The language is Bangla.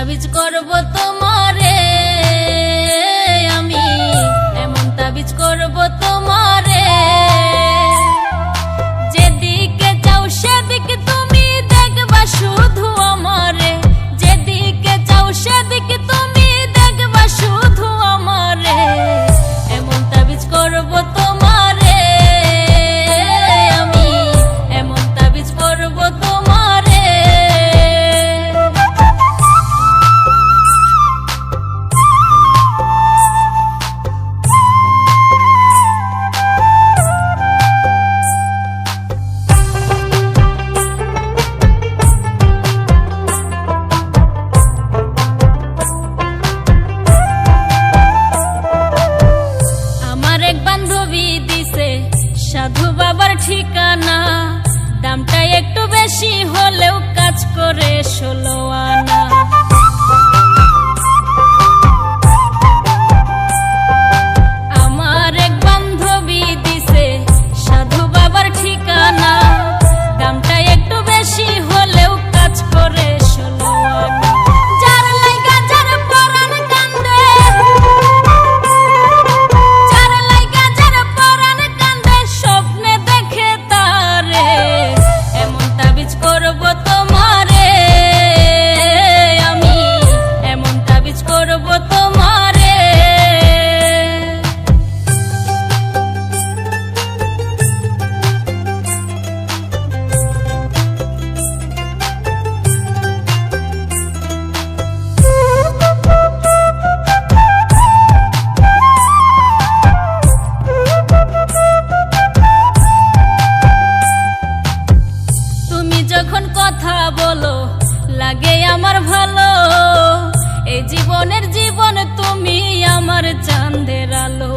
তাবিজ করব তোমারে আমি, এমন তাবিজ করব তোমারে, যেদিকে যাও সেদিকে তুমি দেখবা শুধু আমারে, যেদিকে যাও সেদিকে তুমি দেখবা শুধু আমারে, এমন তাবিজ করব তোমারে আমি, এমন তাবিজ করব তোমারে। সাধু বাবার ঠিকানা, দামটা একটু বেশি হলেও কাজ করে 16 আনা। আমার এক বান্ধবী দিছে সাধু বাবার ঠিকানা, দামটা একটু বেশি হলেও কাজ করে 16 আনা। যার লাইগা যার পরাণ কান্দে, যার লাইগা যার পরাণ কান্দে, স্বপ্নে দেখে তারে, এমন তাবিজ করব তোমারে আমি, এমন তাবিজ করব তোমারে। যখন কথা বলো লাগে আমার ভালো, এই জীবনের জীবন তুমি আমার চাঁদের আলো।